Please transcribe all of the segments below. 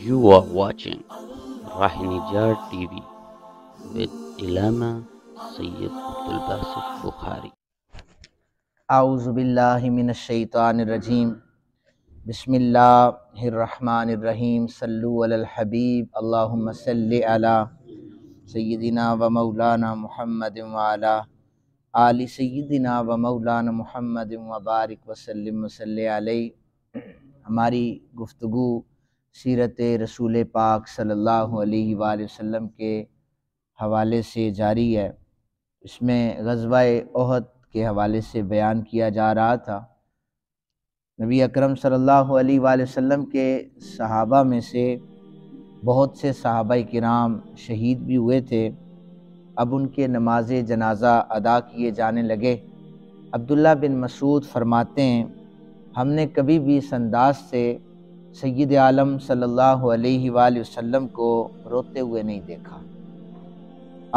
You are watching Rahinijar TV with Ilama Sayyid Abdul Basit Bukhari. اعوذ باللہ من الشیطان الرجیم بسم اللہ الرحمن الرحیم صلو علی الحبیب اللہم صلی علی سیدنا و مولانا محمد وعلی آل سیدنا و مولانا محمد وبارک وسلم وصلی علیہ۔ ہماری گفتگو سیرت رسول پاک صلی اللہ علیہ وآلہ وسلم کے حوالے سے جاری ہے۔ اس میں غزوہ احد کے حوالے سے بیان کیا جا رہا تھا۔ نبی اکرم صلی اللہ علیہ وآلہ وسلم کے صحابہ میں سے بہت سے صحابہ کرام شہید بھی ہوئے تھے۔ اب ان کے نماز جنازہ ادا کیے جانے لگے۔ عبداللہ بن مسعود فرماتے ہیں، ہم نے کبھی بھی اس انداز سے سید عالم صلی اللہ علیہ وآلہ وسلم کو روتے ہوئے نہیں دیکھا۔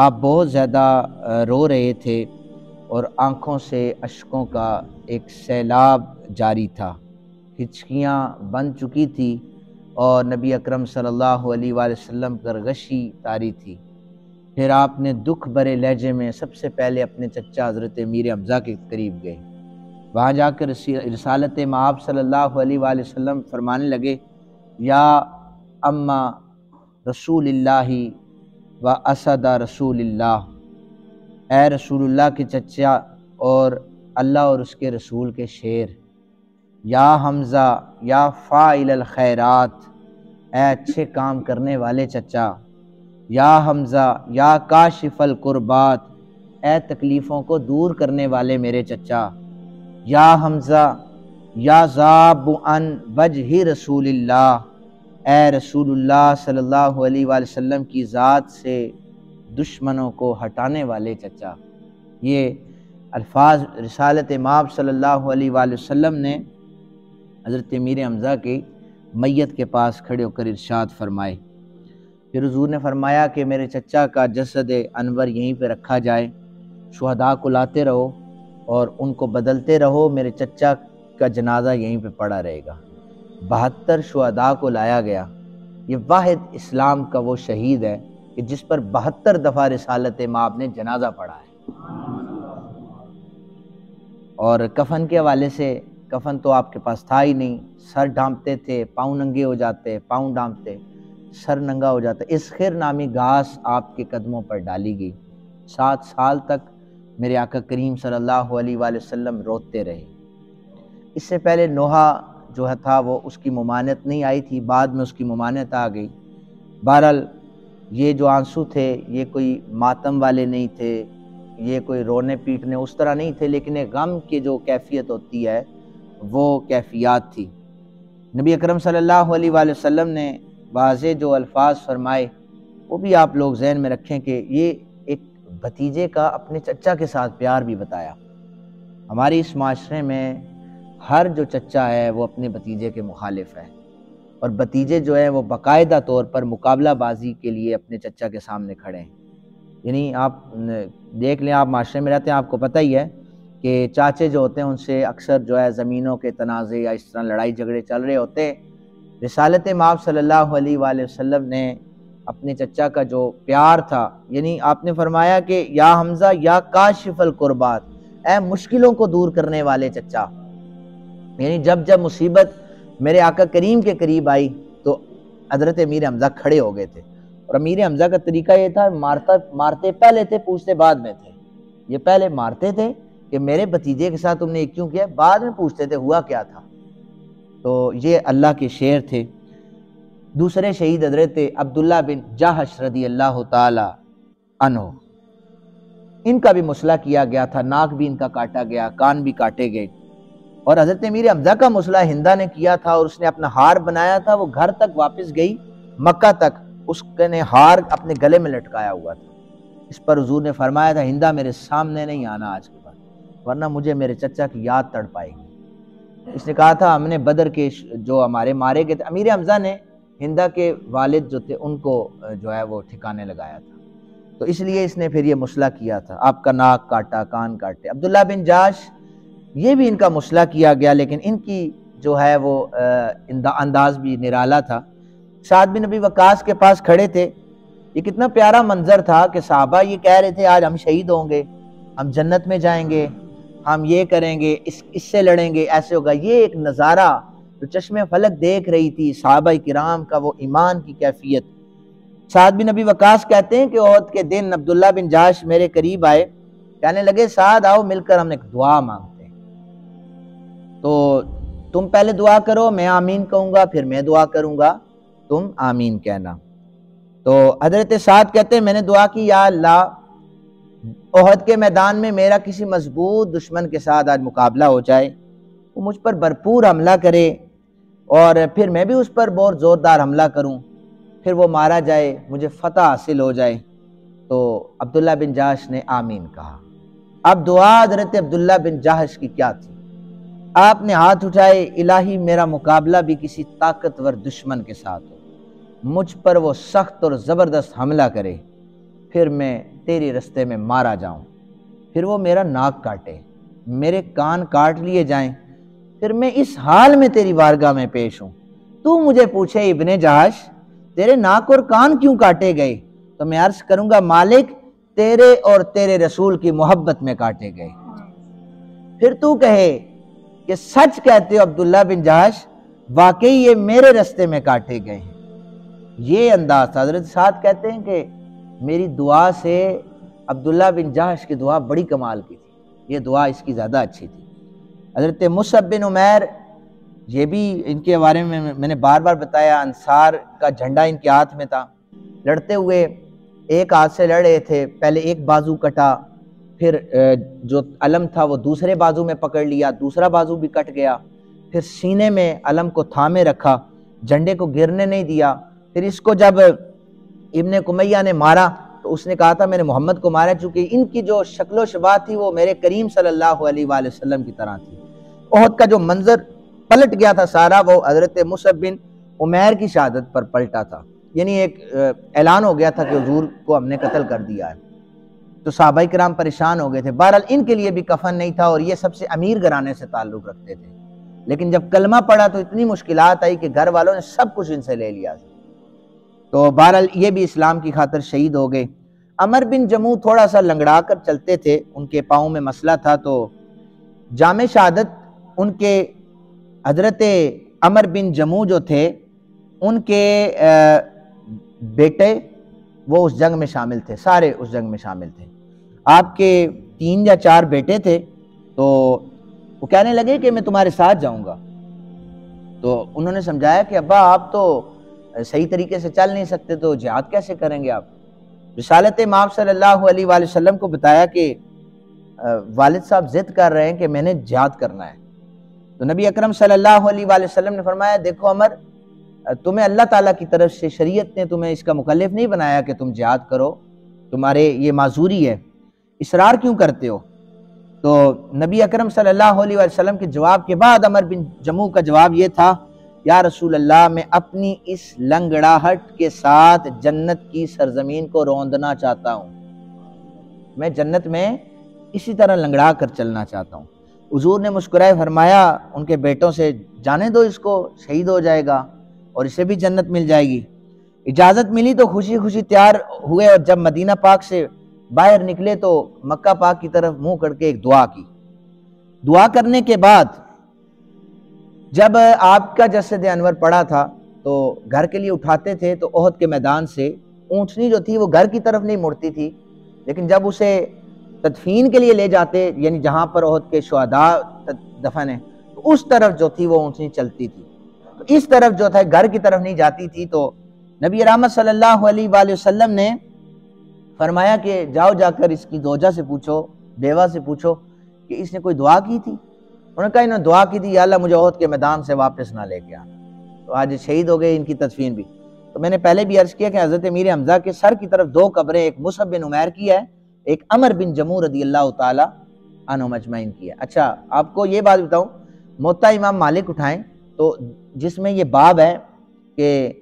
آپ بہت زیادہ رو رہے تھے اور آنکھوں سے اشکوں کا ایک سیلاب جاری تھا۔ ہچکیاں بن چکی تھی اور نبی اکرم صلی اللہ علیہ وآلہ وسلم پر غشی طاری تھی۔ پھر آپ نے دکھ بھرے لہجے میں سب سے پہلے اپنے چچا حضرت امیر حمزہ کے قریب گئے۔ وہاں جا کر رسالت مآب صلی اللہ علیہ وآلہ وسلم فرمانے لگے، یا اما رسول اللہ و اسد رسول اللہ، اے رسول اللہ کے چچا اور اللہ اور اس کے رسول کے شیر، یا حمزہ یا فاعل الخیرات، اے اچھے کام کرنے والے چچا، یا حمزہ یا کاشف القربات، اے تکلیفوں کو دور کرنے والے میرے چچا، یا حمزہ یا ذاب عن وجہ رسول اللہ، اے رسول اللہ صلی اللہ علیہ وآلہ وسلم کی ذات سے دشمنوں کو ہٹانے والے چچا۔ یہ الفاظ رسالت مآب صلی اللہ علیہ وآلہ وسلم نے حضرت امیر حمزہ کی میت کے پاس کھڑے ہو کر ارشاد فرمائے۔ پھر حضور نے فرمایا کہ میرے چچا کا جسد انور یہیں پہ رکھا جائے، شہداء کو لاتے رہو اور ان کو بدلتے رہو، میرے چچا کا جنازہ یہیں پہ پڑا رہے گا۔ 72 شہداء کو لایا گیا۔ یہ واحد اسلام کا وہ شہید ہے کہ جس پر 72 دفعہ رسالت مآب نے جنازہ پڑھا ہے۔ اور کفن کے حوالے سے، کفن تو آپ کے پاس تھا ہی نہیں، سر ڈھانپتے تھے، پاؤں ننگے ہو جاتے، پاؤں ڈھانپتے، سر ننگا ہو جاتا۔ اسخر نامی گھاس آپ کے قدموں پر ڈالی گئی۔ 7 سال تک میرے آقا کریم صلی اللہ علیہ وآلہ وسلم روتے رہے۔ اس سے پہلے نوحہ جو تھا وہ اس کی ممانعت نہیں آئی تھی، بعد میں اس کی ممانعت آ گئی۔ بہرحال یہ جو آنسو تھے یہ کوئی ماتم والے نہیں تھے، یہ کوئی رونے پیٹنے اس طرح نہیں تھے، لیکن ایک غم کی جو کیفیت ہوتی ہے وہ کیفیات تھی۔ نبی اکرم صلی اللہ علیہ وآلہ وسلم نے واضح جو الفاظ فرمائے وہ بھی آپ لوگ ذہن میں رکھیں کہ یہ ایک بھتیجے کا اپنے چچا کے ساتھ پیار بھی بتایا۔ ہماری اس معاشرے میں ہر جو چچا ہے وہ اپنے بھتیجے کے مخالف ہے، اور بھتیجے جو ہیں وہ باقاعدہ طور پر مقابلہ بازی کے لیے اپنے چچا کے سامنے کھڑے ہیں۔ یعنی آپ دیکھ لیں، آپ معاشرے میں رہتے ہیں، آپ کو پتہ ہی ہے کہ چاچے جو ہوتے ہیں ان سے اکثر جو ہے زمینوں کے تنازع یا اس طرح لڑائی جھگڑے چل رہے ہوتے ہیں۔ رسالت مآب صلی اللہ علیہ وآلہ وسلم نے اپنے چچا کا جو پیار تھا، یعنی آپ نے فرمایا کہ یا حمزہ یا کاشف القربات، اے مشکلوں کو دور کرنے والے چچا۔ یعنی جب جب مصیبت میرے آقا کریم کے قریب آئی تو حضرت امیر حمزہ کھڑے ہو گئے تھے، اور امیر حمزہ کا طریقہ یہ تھا، مارتے پہلے تھے، پوچھتے بعد میں تھے۔ یہ پہلے مارتے تھے کہ میرے بھتیجے کے ساتھ تم نے یہ کیوں کیا، بعد میں پوچھتے تھے ہوا کیا تھا۔ تو یہ اللہ کے شیر تھے۔ دوسرے شہید حضرت عبداللہ بن جہش رضی اللہ تعالی عنہ، ان کا بھی مسئلہ کیا گیا تھا، ناک بھی ان کا کاٹا گیا، کان بھی کاٹے گئے۔ اور حضرت امیر حمزہ کا مسئلہ ہندہ نے کیا تھا، اور اس نے اپنا ہار بنایا تھا، وہ گھر تک واپس گئی، مکہ تک، اس نے ہار اپنے گلے میں لٹکایا ہوا تھا۔ اس پر حضور نے فرمایا تھا ہندہ میرے سامنے نہیں آنا آج کے بعد، ورنہ مجھے میرے چچا کی یاد تڑ پائے گی۔ اس نے کہا تھا ہم نے بدر کے جو ہمارے مارے گئے تھے، امیر حمزہ نے ہندہ کے والد جو تھے ان کو جو ہے وہ ٹھکانے لگایا تھا، تو اس لیے اس نے پھر یہ مسئلہ کیا تھا، آپ کا ناک کاٹا، کان کاٹے۔ عبداللہ بن جاش، یہ بھی ان کا مسئلہ کیا گیا، لیکن ان کی جو ہے وہ انداز بھی نرالا تھا۔ سعد بن ابی وقاص کے پاس کھڑے تھے۔ یہ کتنا پیارا منظر تھا کہ صحابہ یہ کہہ رہے تھے آج ہم شہید ہوں گے، ہم جنت میں جائیں گے، ہم یہ کریں گے، اس سے لڑیں گے، ایسے ہوگا۔ یہ ایک نظارہ جو چشم فلک دیکھ رہی تھی صحابہ کرام کا، وہ ایمان کی کیفیت۔ سعد بن ابی وقاص کہتے ہیں کہ احد کے دن عبداللہ بن جحش میرے قریب آئے، کہنے لگے سعد آؤ مل کر ہم ایک دعا مانگتے ہیں، تو تم پہلے دعا کرو، میں آمین کہوں گا، پھر میں دعا کروں گا، تم آمین کہنا۔ تو حضرت سعد کہتے ہیں میں نے دعا کی، یا اللہ احد کے میدان میں میرا کسی مضبوط دشمن کے ساتھ آج مقابلہ ہو جائے، وہ مجھ پر بھرپور حملہ کرے اور پھر میں بھی اس پر بہت زوردار حملہ کروں، پھر وہ مارا جائے، مجھے فتح حاصل ہو جائے۔ تو عبداللہ بن جحش نے آمین کہا۔ اب دعا حضرت عبداللہ بن جحش کی کیا تھی؟ آپ نے ہاتھ اٹھائے، الہی میرا مقابلہ بھی کسی طاقتور دشمن کے ساتھ ہو، مجھ پر وہ سخت اور زبردست حملہ کرے، پھر میں تیری رستے میں مارا جاؤں، پھر وہ میرا ناک کاٹے، میرے کان کاٹ لیے جائیں، پھر میں اس حال میں تیری بارگاہ میں پیش ہوں، تو مجھے پوچھے ابن جحش تیرے ناک اور کان کیوں کاٹے گئے، تو میں عرض کروں گا مالک تیرے اور تیرے رسول کی محبت میں کاٹے گئے۔ پھر تو کہے کہ سچ کہتے ہو عبداللہ بن جحش، واقعی یہ میرے رستے میں کاٹے گئے ہیں۔ یہ انداز تھا۔ حضرت سعد کہتے ہیں کہ میری دعا سے عبداللہ بن جحش کی دعا بڑی کمال کی تھی، یہ دعا اس کی زیادہ اچھی تھی۔ حضرت مصعب بن عمیر، یہ بھی ان کے بارے میں نے بار بار بتایا، انصار کا جھنڈا ان کے ہاتھ میں تھا، لڑتے ہوئے ایک ہاتھ سے لڑ رہے تھے، پہلے ایک بازو کٹا، پھر جو علم تھا وہ دوسرے بازو میں پکڑ لیا، دوسرا بازو بھی کٹ گیا، پھر سینے میں علم کو تھامے رکھا، جھنڈے کو گرنے نہیں دیا۔ پھر اس کو جب ابن کمیہ نے مارا تو اس نے کہا تھا میں نے محمد کو مارا، چونکہ ان کی جو شکل و شباہ تھی وہ میرے کریم صلی اللہ علیہ وآلہ وسلم کی طرح تھی۔ احد کا جو منظر پلٹ گیا تھا سارا، وہ حضرت مصعب بن عمیر کی شہادت پر پلٹا تھا، یعنی ایک اعلان ہو گیا تھا کہ حضور کو ہم نے قتل کر دیا ہے، تو صحابہ کرام پریشان ہو گئے تھے۔ بہرحال ان کے لیے بھی کفن نہیں تھا اور یہ سب سے امیر گھرانے سے تعلق رکھتے تھے، لیکن جب کلمہ پڑا تو اتنی مشکلات آئی کہ گھر والوں نے سب کچھ ان سے لے لیا، تو بہرحال یہ بھی اسلام کی خاطر شہید ہو گئے۔ عمر بن جموع تھوڑا سا لنگڑا کر چلتے تھے، ان کے پاؤں میں مسئلہ تھا، تو جامع شہادت ان کے حضرت عمر بن جموع جو تھے ان کے بیٹے وہ اس جنگ میں شامل تھے، سارے اس جنگ میں شامل تھے۔ آپ کے 3 یا 4 بیٹے تھے، تو وہ کہنے لگے کہ میں تمہارے ساتھ جاؤں گا، تو انہوں نے سمجھایا کہ ابا آپ تو صحیح طریقے سے چل نہیں سکتے، تو جہاد کیسے کریں گے آپ؟ رسالت مآب صلی اللہ علیہ وآلہ وسلم کو بتایا کہ والد صاحب ضد کر رہے ہیں کہ میں نے جہاد کرنا ہے، تو نبی اکرم صلی اللہ علیہ وآلہ وسلم نے فرمایا دیکھو عمر، تمہیں اللہ تعالیٰ کی طرف سے شریعت نے تمہیں اس کا مکلف نہیں بنایا کہ تم جہاد کرو، تمہارے یہ معذوری ہے، اصرار کیوں کرتے ہو؟ تو نبی اکرم صلی اللہ علیہ وآلہ وسلم کے جواب کے بعد عمر بن جموع کا جواب یہ تھا، یا رسول اللہ میں اپنی اس لنگڑاہٹ کے ساتھ جنت کی سرزمین کو روندنا چاہتا ہوں، میں جنت میں اسی طرح لنگڑا کر چلنا چاہتا ہوں۔ حضور نے مسکرائے فرمایا ان کے بیٹوں سے جانے دو اس کو، شہید ہو جائے گا اور اسے بھی جنت مل جائے گی۔ اجازت ملی تو خوشی خوشی تیار ہوئے، اور جب مدینہ پاک سے باہر نکلے تو مکہ پاک کی طرف منہ کر کے ایک دعا کی۔ دعا کرنے کے بعد جب آپ کا جسد انور پڑا تھا تو گھر کے لیے اٹھاتے تھے، تو احد کے میدان سے اونٹنی جو تھی وہ گھر کی طرف نہیں مڑتی تھی، لیکن جب اسے تدفین کے لیے لے جاتے، یعنی جہاں پر احد کے شہداء دفن ہیں، تو اس طرف جو تھی وہ اونٹنی چلتی تھی، تو اس طرف جو تھا گھر کی طرف نہیں جاتی تھی۔ تو نبی رحمت صلی اللہ علیہ وآلہ وسلم نے فرمایا کہ جاؤ جا کر اس کی زوجہ سے پوچھو، بیوہ سے پوچھو کہ اس نے کوئی دعا کی تھی۔ انہوں نے کہا انہوں نے دعا کی تھی یا اللہ مجھے احد کے میدان سے واپس نہ لے کے آنا، تو آج شہید ہو گئے، ان کی تدفین بھی۔ تو میں نے پہلے بھی عرض کیا کہ حضرت امیر حمزہ کے سر کی طرف 2 قبریں، ایک مصعب بن عمیر کی ہے، ایک عمر بن جموع رضی اللہ تعالی عنہم اجمعین کی ہے۔ اچھا آپ کو یہ بات بتاؤں، موطا امام مالک اٹھائیں تو جس میں یہ باب ہے کہ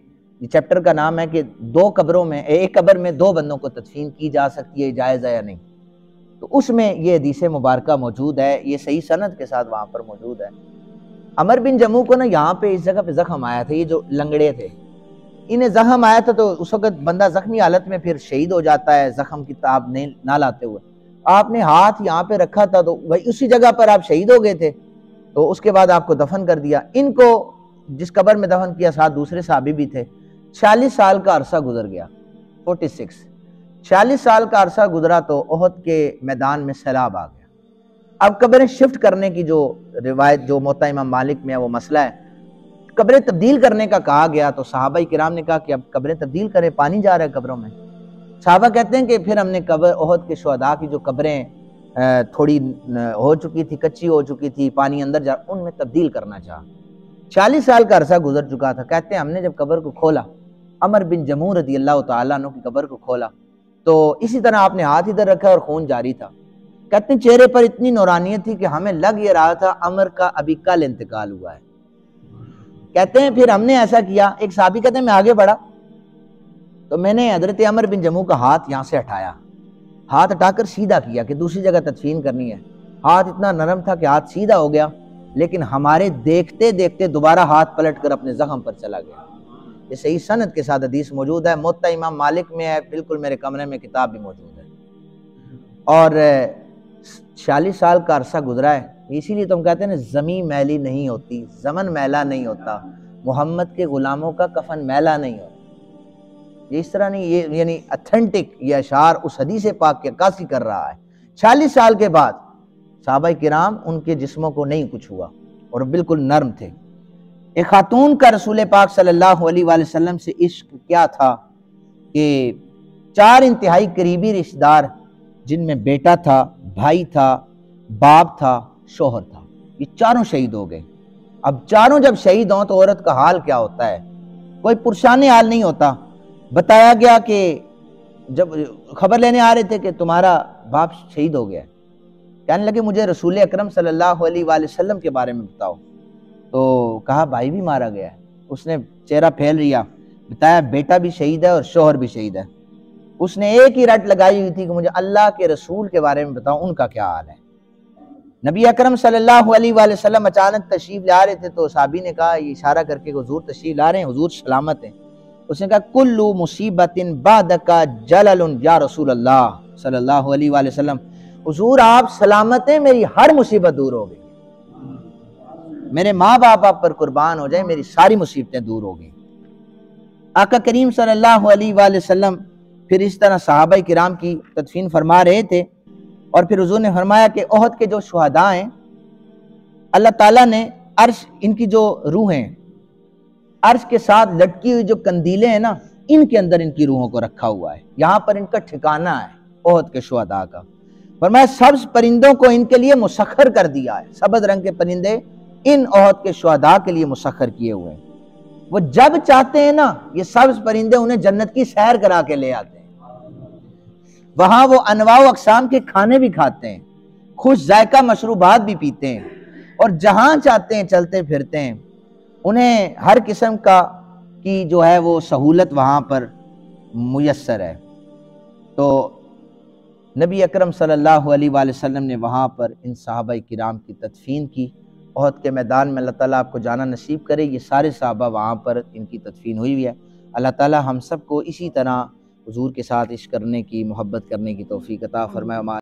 یہ چیپٹر کا نام ہے کہ 2 قبروں میں، ایک قبر میں 2 بندوں کو تدفین کی جا سکتی ہے، جائز ہے یا نہیں، تو اس میں یہ حدیث مبارکہ موجود ہے، یہ صحیح سند کے ساتھ وہاں پر موجود ہے۔ عمر بن جموع کو نا یہاں پہ اس جگہ پہ زخم آیا تھا، یہ جو لنگڑے تھے انہیں زخم آیا تھا تو اس وقت بندہ زخمی حالت میں پھر شہید ہو جاتا ہے زخم کی تاب نہ لاتے ہوئے. آپ نے ہاتھ یہاں پہ رکھا تھا تو وہی اسی جگہ پر آپ شہید ہو گئے تھے، تو اس کے بعد آپ کو دفن کر دیا. ان کو جس قبر میں دفن کیا ساتھ دوسرے صحابی بھی تھے. 46 سال کا عرصہ گزر گیا. 46 سال کا عرصہ گزرا تو احد کے میدان میں سیلاب آ گیا. اب قبریں شفٹ کرنے کی جو روایت جو موطا امام مالک میں ہے وہ مسئلہ ہے. قبریں تبدیل کرنے کا کہا گیا تو صحابہ کرام نے کہا کہ اب قبریں تبدیل کریں، پانی جا رہا ہے قبروں میں. صحابہ کہتے ہیں کہ پھر ہم نے قبر احد کے شہداء کی جو قبریں تھوڑی ہو چکی تھی، کچی ہو چکی تھی، پانی اندر جا ان میں تبدیل کرنا چاہا. 40 سال کا عرصہ گزر چکا تھا. کہتے ہیں ہم نے جب قبر کو کھولا، عمر بن جموح رضی اللہ تعالیٰ عنہ کی قبر کو کھولا تو اسی طرح آپ نے ہاتھ ادھر رکھا اور خون جاری تھا. کہتے ہیں چہرے پر اتنی نورانیت تھی کہ ہمیں لگ یہ رہا تھا عمر کا ابھی کل انتقال ہوا ہے. کہتے ہیں پھر ہم نے ایسا کیا، ایک صحابی کہتے ہیں میں آگے بڑھا تو میں نے حضرت عمر بن جموح کا ہاتھ یہاں سے ہٹایا، ہاتھ ہٹا کر سیدھا کیا کہ دوسری جگہ تدفین کرنی ہے. ہاتھ اتنا نرم تھا کہ ہاتھ سیدھا ہو گیا، لیکن ہمارے دیکھتے دیکھتے دوبارہ ہاتھ پلٹ کر اپنے زخم پر چلا گیا. یہ صحیح سند کے ساتھ حدیث موجود ہے، موطا امام مالک میں ہے، بالکل میرے کمرے میں کتاب بھی موجود ہے. اور 46 سال کا عرصہ گزرا ہے. اسی لیے تم کہتے ہیں نا زمین میلی نہیں ہوتی، زمن میلا نہیں ہوتا، محمد کے غلاموں کا کفن میلا نہیں ہوتا. یہ اس طرح نہیں، یہ یعنی اتھینٹک یہ اشعار اس حدیث پاک کی عکاسی کر رہا ہے. 40 سال کے بعد صحابہ کرام ان کے جسموں کو نہیں کچھ ہوا اور بالکل نرم تھے. ایک خاتون کا رسول پاک صلی اللہ علیہ وآلہ وسلم سے عشق کیا تھا کہ 4 انتہائی قریبی رشتہ دار جن میں بیٹا تھا، بھائی تھا، باپ تھا، شوہر تھا، یہ چاروں شہید ہو گئے. اب چاروں جب شہید ہوں تو عورت کا حال کیا ہوتا ہے؟ کوئی پرشان حال نہیں ہوتا. بتایا گیا کہ جب خبر لینے آ رہے تھے کہ تمہارا باپ شہید ہو گیا ہے، کہنے لگے مجھے رسول اکرم صلی اللہ علیہ وآلہ وسلم کے بارے میں بتاؤ. تو کہا بھائی بھی مارا گیا ہے. اس نے چہرہ پھیل لیا، بتایا بیٹا بھی شہید ہے اور شوہر بھی شہید ہے. اس نے ایک ہی رٹ لگائی ہوئی تھی کہ مجھے اللہ کے رسول کے بارے میں بتاؤ، ان کا کیا حال ہے. نبی اکرم صلی اللہ علیہ وآلہ وسلم اچانک تشریف لے آ رہے تھے تو صحابی نے کہا، یہ اشارہ کر کے حضور تشریف لا رہے ہیں، حضور سلامت ہیں. اس نے کہا کلو مصیبت بعدک جلل یا رسول اللہ صلی اللہ علیہ وآلہ وسلم، حضور آپ سلامت ہیں، میری ہر مصیبت دور ہو گئی، میرے ماں باپ آپ پر قربان ہو جائیں، میری ساری مصیبتیں دور ہو گئی. آقا کریم صلی اللہ علیہ وآلہ وسلم پھر اس طرح صحابہ کرام کی تدفین فرما رہے تھے اور پھر حضور نے فرمایا کہ احد کے جو شہداء ہیں اللہ تعالیٰ نے عرش ان کی جو روحیں عرش کے ساتھ لٹکی ہوئی جو قندیلیں ہیں نا ان کے اندر ان کی روحوں کو رکھا ہوا ہے، یہاں پر ان کا ٹھکانہ ہے احد کے شہداء کا. فرمایا سبز پرندوں کو ان کے لیے مسخر کر دیا ہے، سبز رنگ کے پرندے ان احد کے شہداء کے لیے مسخر کیے ہوئے ہیں. وہ جب چاہتے ہیں نا یہ سبز پرندے انہیں جنت کی سیر کرا کے لے آتے ہیں، وہاں وہ انواع و اقسام کے کھانے بھی کھاتے ہیں، خوش ذائقہ مشروبات بھی پیتے ہیں اور جہاں چاہتے ہیں چلتے پھرتے ہیں. انہیں ہر قسم کی جو ہے وہ سہولت وہاں پر میسر ہے. تو نبی اکرم صلی اللہ علیہ وآلہ وسلم نے وہاں پر ان صحابہ کرام کی تدفین کی. احد کے میدان میں اللہ تعالیٰ آپ کو جانا نصیب کرے. یہ سارے صحابہ وہاں پر ان کی تدفین ہوئی ہے. اللہ تعالیٰ ہم سب کو اسی طرح حضور کے ساتھ عشق کرنے کی، محبت کرنے کی توفیق عطا فرمائے.